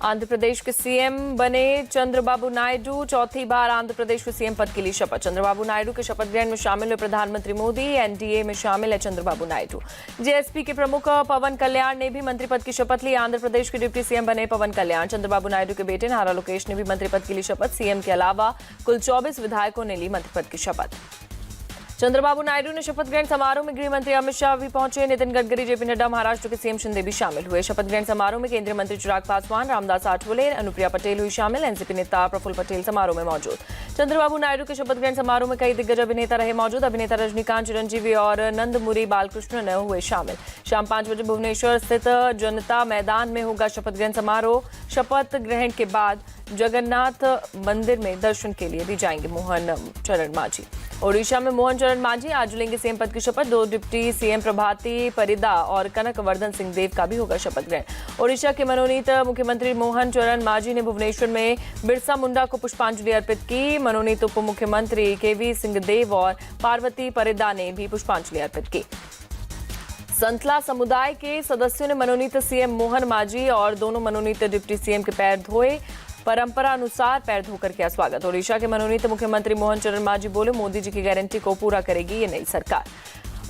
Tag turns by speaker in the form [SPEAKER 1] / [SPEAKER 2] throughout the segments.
[SPEAKER 1] आंध्र प्रदेश के सीएम बने चंद्रबाबू नायडू। चौथी बार आंध्र प्रदेश के सीएम पद के लिए शपथ। चंद्रबाबू नायडू के शपथ ग्रहण में शामिल हुए प्रधानमंत्री मोदी। एनडीए में शामिल है चंद्रबाबू नायडू। जेएसपी के प्रमुख पवन कल्याण ने भी मंत्री पद की शपथ ली। आंध्र प्रदेश के डिप्टी सीएम बने पवन कल्याण। चंद्रबाबू नायडू के बेटे नारा लोकेश ने भी मंत्री पद के लिए शपथ। सीएम के अलावा कुल 24 विधायकों ने ली मंत्री पद की शपथ। चंद्रबाबू नायडू ने शपथ ग्रहण समारोह में गृह मंत्री अमित शाह भी पहुंचे। नितिन गडकरी, जेपी नड्डा, महाराष्ट्र के सीएम शिंदे भी शामिल हुए। शपथ ग्रहण समारोह में केंद्रीय मंत्री चिराग पासवान, रामदास आठवले, अनुप्रिया पटेल हुई शामिल। एनसीपी नेता प्रफुल्ल पटेल समारोह में मौजूद। चंद्रबाबू नायडू के शपथ ग्रहण समारोह में कई दिग्गज अभिनेता रहे मौजूद। अभिनेता रजनीकांत, चिरंजीवी और नंदमुरी बालकृष्णन हुए शामिल। शाम 5 बजे भुवनेश्वर स्थित जनता मैदान में होगा शपथ ग्रहण समारोह। शपथ ग्रहण के बाद जगन्नाथ मंदिर में दर्शन के लिए भी जाएंगे मोहन चरण मांझी। ओडिशा में मोहन चरण मांझी आज लेंगे सीएम पद की शपथ। 2 डिप्टी सीएम प्रभाती परिदा और कनक वर्धन सिंह देव का भी होगा शपथ ग्रहण। ओडिशा के मनोनीत मुख्यमंत्री मोहन चरण मांझी ने भुवनेश्वर में बिरसा मुंडा को पुष्पांजलि अर्पित की। मनोनीत उप मुख्यमंत्री केवी सिंह देव और पार्वती परिदा ने भी पुष्पांजलि अर्पित की। संतला समुदाय के सदस्यों ने मनोनीत सीएम मोहन मांझी और दोनों मनोनीत डिप्टी सीएम के पैर धोए। परंपरा अनुसार पैर धोकर किया स्वागत। ओडिशा के मनोनीत मुख्यमंत्री मोहन चरण मांझी बोले, मोदी जी की गारंटी को पूरा करेगी ये नई सरकार।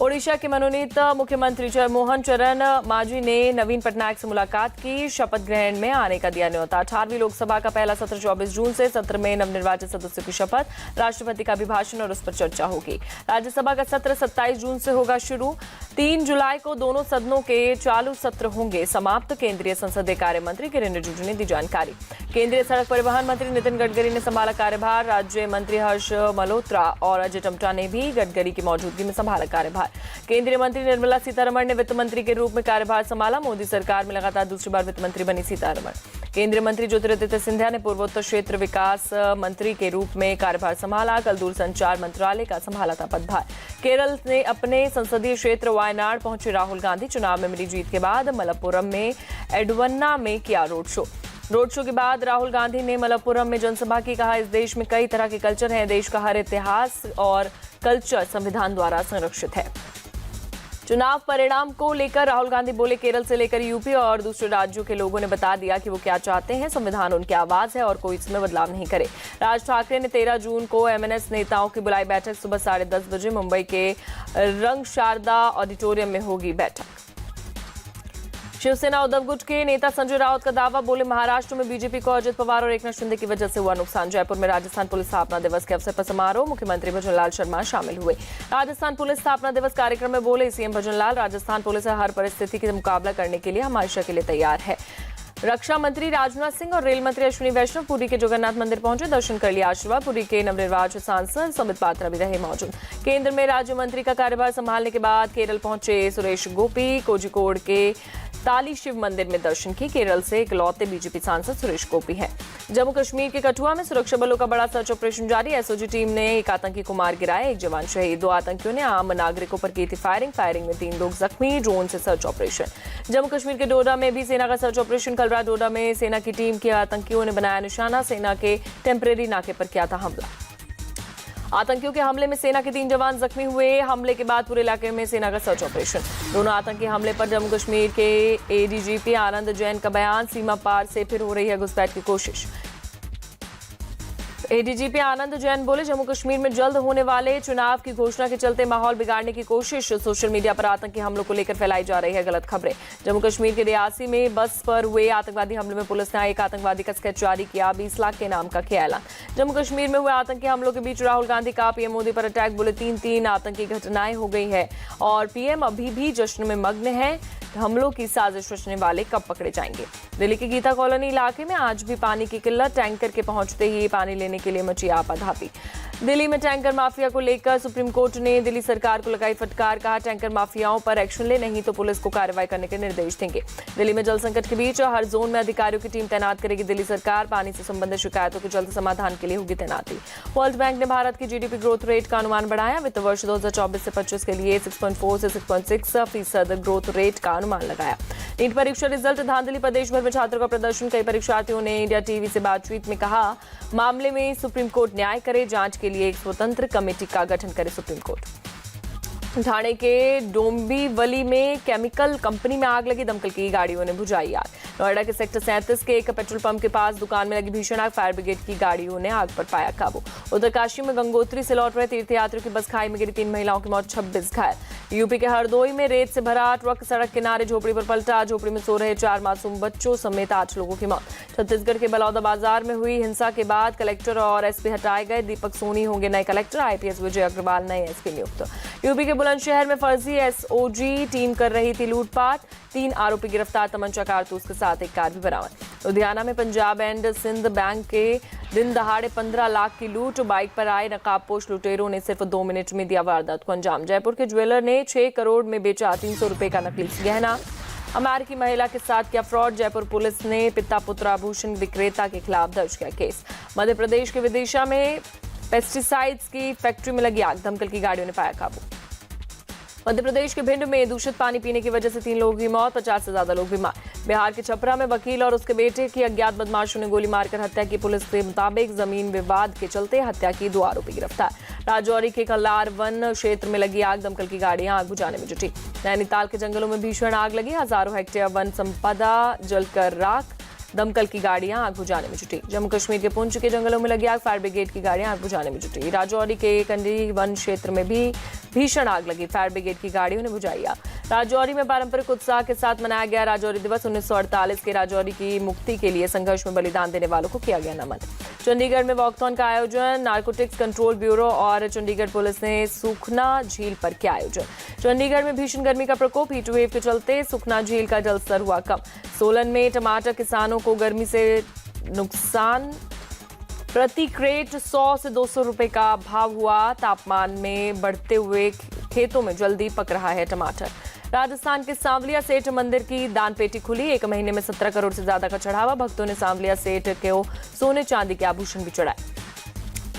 [SPEAKER 1] ओडिशा के मनोनीत मुख्यमंत्री मोहन चरण मांझी ने नवीन पटनायक से मुलाकात की। शपथ ग्रहण में आने का दिया न्योता। 18वीं लोकसभा का पहला सत्र 24 जून से। सत्र में नवनिर्वाचित सदस्यों की शपथ, राष्ट्रपति का अभिभाषण और उस पर चर्चा होगी। राज्यसभा का सत्र 27 जून से होगा शुरू। 3 जुलाई को दोनों सदनों के चालू सत्र होंगे समाप्त। केंद्रीय संसदीय कार्य मंत्री किरेन रिजिजू ने दी जानकारी। केंद्रीय सड़क परिवहन मंत्री नितिन गडकरी ने संभाला कार्यभार। राज्य मंत्री हर्ष मल्होत्रा और अजय टम्टा ने भी गडकरी की मौजूदगी में संभाला कार्यभार। केंद्रीय मंत्री निर्मला सीतारमण ने वित्त मंत्री के रूप में कार्यभार संभाला। मोदी सरकार में लगातार दूसरी बार वित्त मंत्री बनी सीतारमण। केंद्रीय मंत्री ज्योतिरादित्य सिंधिया ने पूर्वोत्तर क्षेत्र विकास मंत्री के रूप में कार्यभार संभाला। कल दूरसंचार मंत्रालय का संभाला था पदभार। केरल ने अपने संसदीय क्षेत्र वायनाड पहुंचे राहुल गांधी। चुनाव में मिली जीत के बाद मलप्पुरम में एडवन्ना में किया रोड शो। रोड शो के बाद राहुल गांधी ने मलप्पुरम में जनसभा की। कहा, इस देश में कई तरह के कल्चर हैं। देश का हर इतिहास और कल्चर संविधान द्वारा संरक्षित है। चुनाव परिणाम को लेकर राहुल गांधी बोले, केरल से लेकर यूपी और दूसरे राज्यों के लोगों ने बता दिया कि वो क्या चाहते हैं। संविधान उनकी आवाज है और कोई इसमें बदलाव नहीं करे। राज ठाकरे ने 13 जून को एमएनएस नेताओं की बुलाई बैठक। सुबह 10:30 बजे मुंबई के रंग शारदा ऑडिटोरियम में होगी बैठक। शिवसेना उद्धव गुट के नेता संजय राउत का दावा, बोले, महाराष्ट्र में बीजेपी को अजित पवार और एकनाथ शिंदे की वजह से हुआ नुकसान। जयपुर में राजस्थान पुलिस स्थापना दिवस के अवसर पर समारोह। मुख्यमंत्री भजनलाल शर्मा शामिल हुए। राजस्थान पुलिस स्थापना दिवस कार्यक्रम में बोले सीएम भजनलाल, राजस्थान पुलिस हर परिस्थिति का मुकाबला करने के लिए हमेशा के लिए तैयार है। रक्षा मंत्री राजनाथ सिंह और रेल मंत्री अश्विनी वैष्णव पुरी के जगन्नाथ मंदिर पहुंचे, दर्शन कर लिया आशीर्वाद। पुरी के नवनिर्वाचित सांसद संबित पात्रा भी रहे मौजूद। केंद्र में राज्य मंत्री का कार्यभार संभालने के बाद केरल पहुंचे सुरेश गोपी। कोझिकोड के ताली शिव मंदिर में दर्शन किए। केरल से इकलौते बीजेपी सांसद सुरेश गोपी हैं। जम्मू कश्मीर के कठुआ में सुरक्षा बलों का बड़ा सर्च ऑपरेशन जारी। एसओजी टीम ने एक आतंकी को मार गिराया, 1 जवान शहीद। 2 आतंकियों ने आम नागरिकों पर की थी फायरिंग में 3 लोग जख्मी। ड्रोन से सर्च ऑपरेशन। जम्मू कश्मीर के डोडा में भी सेना का सर्च ऑपरेशन। कल रात डोडा में सेना की टीम के आतंकियों ने बनाया निशाना। सेना के टेम्परेरी नाके पर किया था हमला। आतंकियों के हमले में सेना के 3 जवान जख्मी हुए। हमले के बाद पूरे इलाके में सेना का सर्च ऑपरेशन। दोनों आतंकी हमले पर जम्मू कश्मीर के एडीजीपी आनंद जैन का बयान, सीमा पार से फिर हो रही है घुसपैठ की कोशिश। एडीजीपी आनंद जैन बोले, जम्मू कश्मीर में जल्द होने वाले चुनाव की घोषणा के चलते माहौल बिगाड़ने की कोशिश। सोशल मीडिया पर आतंकी हमलों को लेकर फैलाई जा रही है गलत खबरें। जम्मू कश्मीर के रियासी में बस पर हुए आतंकवादी हमले में पुलिस ने एक आतंकवादी का स्केच जारी किया। 20 लाख के नाम का किया ऐलान। जम्मू कश्मीर में हुए आतंकी हमलों के बीच राहुल गांधी का पीएम मोदी पर अटैक। बोले, 3 आतंकी घटनाएं हो गई है और पीएम अभी भी जश्न में मग्न है। हमलों की साजिश रचने वाले कब पकड़े जाएंगे। दिल्ली के गीता कॉलोनी इलाके में आज भी पानी की किल्लत। टैंकर के पहुंचते ही पानी लेने के लिए मची आपाधापी। दिल्ली में टैंकर माफिया को लेकर सुप्रीम कोर्ट ने दिल्ली सरकार को लगाई फटकार। कहा, टैंकर माफियाओं पर एक्शन ले, नहीं तो पुलिस को कार्रवाई करने के निर्देश देंगे। दिल्ली में जल संकट के बीच हर जोन में अधिकारियों की टीम तैनात करेगी दिल्ली सरकार। पानी से संबंधित शिकायतों के जल्द समाधान के लिए होगी तैनाती। वर्ल्ड बैंक ने भारत की जीडीपी ग्रोथ रेट का अनुमान बढ़ाया। वित्त वर्ष 2024 से 25 के लिए 6.4 से 6.6% ग्रोथ रेट का अनुमान लगाया। नीट परीक्षा रिजल्ट धांधली पर देश भर में छात्रों का प्रदर्शन। कई परीक्षार्थियों ने इंडिया टीवी से बातचीत में कहा, मामले में सुप्रीम कोर्ट न्याय करे, जांच के लिए एक स्वतंत्र कमेटी का गठन करे सुप्रीम कोर्ट। ठाणे के डोंबिवली में केमिकल कंपनी में आग लगी, दमकल की गाड़ियों ने बुझाई आग। नोएडा के सेक्टर 37 के एक पेट्रोल पंप के पास दुकान में लगी भीषण आग, फायर ब्रिगेड की गाड़ियों ने आग पर पाया काबू। उत्तरकाशी में गंगोत्री से लौट रहे तीर्थयात्रियों की बस खाई में गिरी, 3 महिलाओं की मौत, 26 घायल। यूपी के हरदोई में रेत से भरा ट्रक सड़क किनारे झोपड़ी पर पलटा, झोपड़ी में सो रहे 4 मासूम बच्चों समेत 8 लोगों की मौत। छत्तीसगढ़ के बलौदा बाजार में हुई हिंसा के बाद कलेक्टर और एसपी हटाए गए, दीपक सोनी होंगे नए कलेक्टर, आईपीएस विजय अग्रवाल नए एसपी नियुक्त। यूपी के बुलंदशहर में फर्जी एसओजी टीम कर रही थी लूटपाट, 3 आरोपी गिरफ्तार, तमंचा कारतूस के साथ एक कार भी बरामद। लुधियाना में पंजाब एंड सिंध बैंक के दिन दहाड़े 15 लाख की लूट, बाइक पर आए नकाबपोश लुटेरों ने सिर्फ 2 मिनट में दिया वारदात को अंजाम। जयपुर के ज्वेलर ने 6 करोड़ में बेचा 300 रुपए का नकली गहना। अमेरिकी महिला के साथ किया फ्रॉड, जयपुर पुलिस ने पिता पुत्र आभूषण विक्रेता के खिलाफ दर्ज किया केस। मध्य प्रदेश के विदिशा में पेस्टिसाइड्स की फैक्ट्री में लगी आग, दमकल की गाड़ियों ने पाया काबू। मध्य प्रदेश के भिंड में दूषित पानी पीने की वजह से 3 लोगों की मौत, 50 से ज्यादा लोग बीमार। बिहार के छपरा में वकील और उसके बेटे की अज्ञात बदमाशों ने गोली मारकर हत्या की, पुलिस के मुताबिक जमीन विवाद के चलते हत्या की, 2 आरोपी गिरफ्तार। राजौरी के कल्लार वन क्षेत्र में लगी आग, दमकल की गाड़ियां आग बुझाने में जुटी। नैनीताल के जंगलों में भीषण आग लगी, हजारों हेक्टेयर वन संपदा जलकर राख, दमकल की गाड़ियां आग बुझाने में जुटी। जम्मू कश्मीर के पुंछ के जंगलों में लगी आग, फायर ब्रिगेड की गाड़ियां आग बुझाने में जुटी। राजौरी के कंडी वन क्षेत्र में भी भीषण आग लगी, फायर ब्रिगेड की गाड़ियों ने बुझाई आग। राजौरी में पारंपरिक उत्साह के साथ मनाया गया राजौरी दिवस, 1948 के राजौरी की मुक्ति के लिए संघर्ष में बलिदान देने वालों को किया गया नमन। चंडीगढ़ में वॉकथॉन का आयोजन, नारकोटिक्स कंट्रोल ब्यूरो और चंडीगढ़ पुलिस ने सुखना झील पर किया आयोजन। चंडीगढ़ में भीषण गर्मी का प्रकोप, हीट वेव के चलते सुखना झील का जलस्तर हुआ कम। सोलन में टमाटर किसानों को गर्मी से नुकसान, प्रति क्रेट 100 से 200 रुपए का भाव हुआ। तापमान में बढ़ते हुए खेतों में जल्दी पक रहा है टमाटर। राजस्थान के सांवलिया सेठ मंदिर की दानपेटी खुली, 1 महीने में 17 करोड़ से ज्यादा का चढ़ावा, भक्तों ने सांवलिया सेठ को सोने चांदी के आभूषण भी चढ़ाए।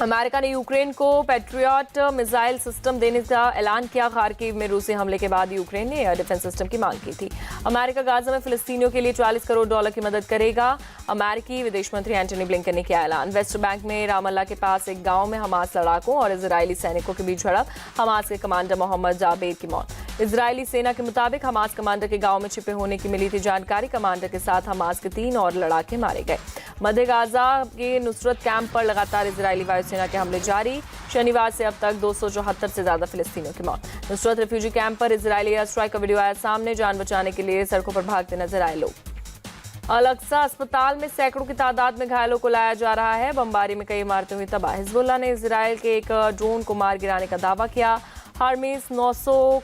[SPEAKER 1] अमेरिका ने यूक्रेन को पैट्रियट मिसाइल सिस्टम देने का ऐलान किया, खार्किव में रूसी हमले के बाद यूक्रेन ने एयर डिफेंस सिस्टम की मांग की थी। अमेरिका गाजा में फिलिस्तीनियों के लिए $40 करोड़ की मदद करेगा, अमेरिकी विदेश मंत्री एंटनी ब्लिंकन ने किया ऐलान। वेस्ट बैंक में रामल्ला के पास एक गांव में हमास लड़ाकों और इजरायली सैनिकों के बीच झड़प, हमास के कमांडर मोहम्मद जाबेर की मौत। इजरायली सेना के मुताबिक हमास कमांडर के गांव में छिपे होने की मिली थी जानकारी, कमांडर के साथ हमास के 3 और लड़ाके मारे गए। मध्य गाजा के नुसरत कैंप पर लगातार इजरायली वायुसेना के हमले जारी, शनिवार से अब तक 274 से ज्यादा फिलिस्तीनियों की मौत। नुसरत रिफ्यूजी कैंप पर इजरायली एयर स्ट्राइक का वीडियो आया सामने, जान बचाने के लिए सड़कों पर भागते नजर आए लोग। अल-अक्सा अस्पताल में सैकड़ों की तादाद में घायलों को लाया जा रहा है, बमबारी में कई इमारतें हुई तबाह। हिजबुल्लाह ने इजरायल के एक ड्रोन को मार गिराने का दावा किया। हर्मेस 900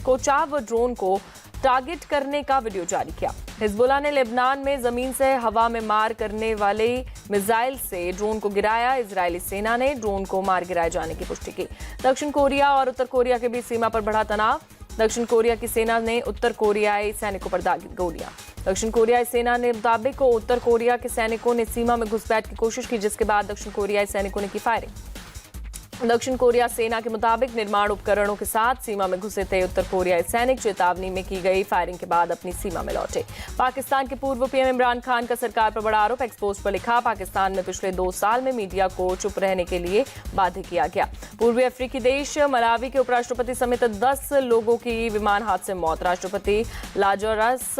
[SPEAKER 1] कोचाव ड्रोन को टारगेट करने का वीडियो जारी किया। हिजबुल्लाह ने लेबनान में जमीन से हवा में मार करने वाले मिसाइल से ड्रोन को गिराया, इजरायली सेना ने ड्रोन को मार गिराए जाने की पुष्टि की। दक्षिण कोरिया और उत्तर कोरिया के बीच सीमा पर बढ़ा तनाव, दक्षिण कोरिया की सेना ने उत्तर कोरियाई सैनिकों पर दागी गोलियां। दक्षिण कोरियाई सेना ने मुताबिक उत्तर कोरिया के सैनिकों ने सीमा में घुसपैठ की कोशिश की, जिसके बाद दक्षिण कोरियाई सैनिकों ने की फायरिंग। दक्षिण कोरिया सेना के मुताबिक निर्माण उपकरणों के साथ सीमा में घुसे थे उत्तर कोरियाई सैनिक, चेतावनी में की गई फायरिंग के बाद अपनी सीमा में लौटे। पाकिस्तान के पूर्व पीएम इमरान खान का सरकार पर बड़ा आरोप, एक्सपोज पर लिखा, पाकिस्तान में पिछले 2 साल में मीडिया को चुप रहने के लिए बाध्य किया गया। पूर्वी अफ्रीकी देश मलावी के उपराष्ट्रपति समेत 10 लोगों की विमान हादसे में मौत, राष्ट्रपति लाजरस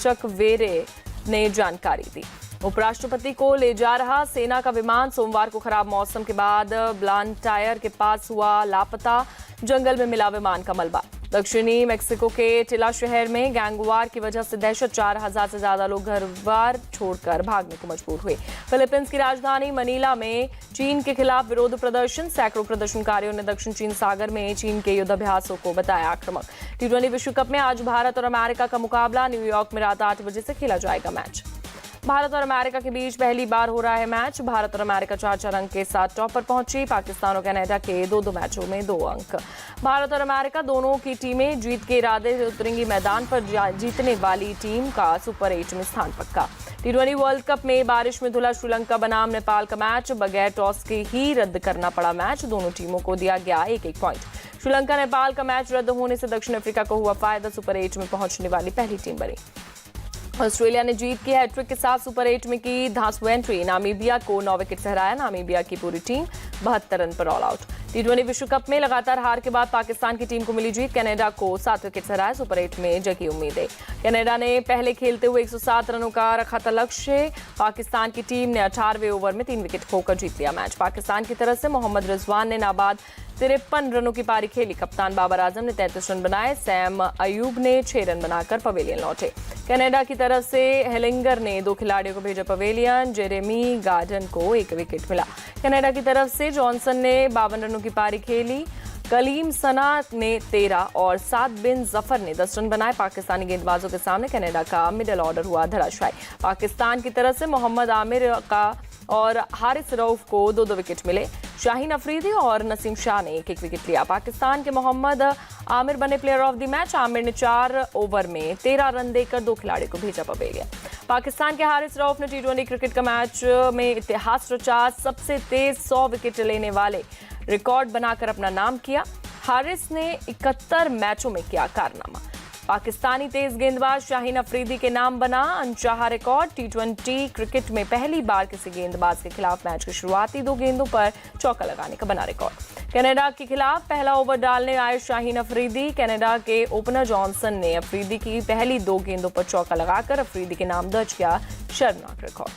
[SPEAKER 1] चकवेरे ने जानकारी दी। उपराष्ट्रपति को ले जा रहा सेना का विमान सोमवार को खराब मौसम के बाद ब्लांटायर के पास हुआ लापता, जंगल में मिला विमान का मलबा। दक्षिणी मेक्सिको के टिला शहर में गैंगवार की वजह से दहशत, 4000 से ज्यादा लोग घर बार छोड़कर भागने को मजबूर हुए। फिलीपींस की राजधानी मनीला में चीन के खिलाफ विरोध प्रदर्शन, सैकड़ों प्रदर्शनकारियों ने दक्षिण चीन सागर में चीन के युद्धाभ्यासों को बताया आक्रामक। T20 विश्व कप में आज भारत और अमेरिका का मुकाबला, न्यूयॉर्क में रात 8 बजे से खेला जाएगा मैच। भारत और अमेरिका के बीच पहली बार हो रहा है मैच, भारत और अमेरिका 4-4 अंक के साथ टॉप पर पहुंची, पाकिस्तान और कनाडा के 2-2 मैचों में 2 अंक। भारत और अमेरिका दोनों की टीमें जीत के इरादे से उतरेंगी मैदान पर, जीतने वाली टीम का सुपर 8 में स्थान पक्का। T20 वर्ल्ड कप में बारिश में धुला श्रीलंका बनाम नेपाल का मैच, बगैर टॉस के ही रद्द करना पड़ा मैच, दोनों टीमों को दिया गया 1-1 पॉइंट। श्रीलंका नेपाल का मैच रद्द होने से दक्षिण अफ्रीका को हुआ फायदा, सुपर 8 में पहुंचने वाली पहली टीम बनी। ऑस्ट्रेलिया ने जीत की हैट्रिक के साथ सुपर 8 में की धांसू एंट्री, नामीबिया को 9 विकेट से हराया, नामीबिया की पूरी टीम 72 रन पर ऑल आउट। T20 विश्व कप में लगातार हार के बाद पाकिस्तान की टीम को मिली जीत। कनाडा को 7 विकेट से हराया। सुपर 8 में जगी उम्मीदें। कनाडा ने पहले खेलते हुए 107 रनों का रखा था लक्ष्य। पाकिस्तान की टीम ने 18वें ओवर में 3 विकेट खोकर जीत लिया मैच। पाकिस्तान की तरफ से मोहम्मद रिजवान ने नाबाद 53 रनों की पारी खेली। कप्तान बाबर आजम ने 33 रन बनाए। सैम अयूब ने 6 रन बनाकर पवेलियन लौटे। कनाडा की तरफ से हेलिंगर ने 2 खिलाड़ियों को भेजा पवेलियन। जेरेमी गार्डन को 1 विकेट मिला। कनाडा की तरफ से जॉनसन ने 52 रनों की पारी खेली। कलीम सना ने 13 और साद बिन जफर ने 10 रन बनाए। पाकिस्तानी गेंदबाजों के सामने कनाडा का मिडिल ऑर्डर हुआ धराशायी। पाकिस्तान की तरफ से मोहम्मद आमिर का और हारिस रऊफ को 2-2 विकेट मिले। शाहीन अफरीदी और नसीम शाह ने 1-1 विकेट लिया। पाकिस्तान के मोहम्मद आमिर बने player of the match. Aamir ने 4 ओवर में 13 रन देकर 2 खिलाड़ियों को भेजा पवेलियन। पाकिस्तान के हारिस रऊफ ने T20 क्रिकेट का मैच में इतिहास रचा। सबसे तेज 100 विकेट लेने वाले रिकॉर्ड बनाकर अपना नाम किया। हारिस ने 71 मैचों में किया कारनामा। पाकिस्तानी तेज गेंदबाज शाहीन अफरीदी के नाम बना अनचाहा रिकॉर्ड। T20 क्रिकेट में पहली बार किसी गेंदबाज के खिलाफ मैच की शुरुआती 2 गेंदों पर चौका लगाने का बना रिकॉर्ड। कनाडा के खिलाफ पहला ओवर डालने आए शाहीन अफरीदी। कनाडा के ओपनर जॉनसन ने अफरीदी की पहली 2 गेंदों पर चौका लगाकर अफरीदी के नाम दर्ज किया शर्मनाक रिकॉर्ड।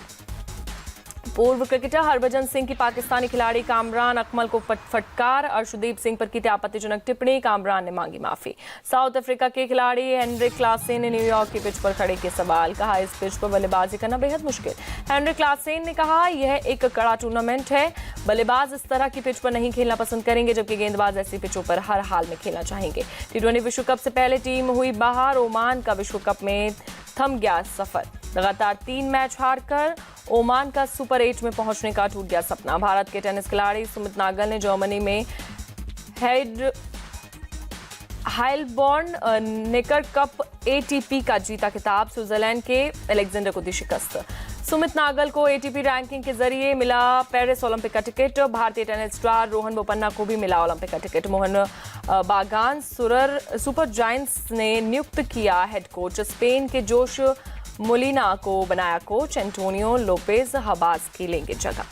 [SPEAKER 1] पूर्व क्रिकेटर हरभजन सिंह की पाकिस्तानी खिलाड़ी कामरान अकमल को फटकार। अर्शदीप सिंह पर की थी आपत्तिजनक टिप्पणी। कामरान ने मांगी माफी। साउथ अफ्रीका के खिलाड़ी हेनरिक क्लासेन ने न्यूयॉर्क की पिच पर खड़े किए सवाल। कहा इस पिच पर बल्लेबाजी करना बेहद मुश्किल। हेनरिक क्लासेन ने कहा यह एक कड़ा टूर्नामेंट है। बल्लेबाज इस तरह की पिच पर नहीं खेलना पसंद करेंगे, जबकि गेंदबाज ऐसी पिचों पर हर हाल में खेलना चाहेंगे। T20 विश्व कप से पहले टीम हुई बाहर। ओमान का विश्व कप में थम गया सफर। लगातार 3 मैच हारकर ओमान का सुपर 8 में पहुंचने का टूट गया सपना। भारत के टेनिस खिलाड़ी सुमित नागल ने जर्मनी में हाइलबॉर्न नेकर कप ATP का जीता खिताब। स्विट्जरलैंड के अलेक्जेंडर को दी शिकस्त। सुमित नागल को ATP रैंकिंग के जरिए मिला पेरिस ओलंपिक का टिकट। भारतीय टेनिस स्टार रोहन बोपन्ना को भी मिला ओलंपिक का टिकट। मोहन बागान सुपर जायंट्स ने नियुक्त किया हेड कोच। स्पेन के जोश मोलिना को बनाया कोच। एंटोनियो लोपेज हबास की लेंगे जगह।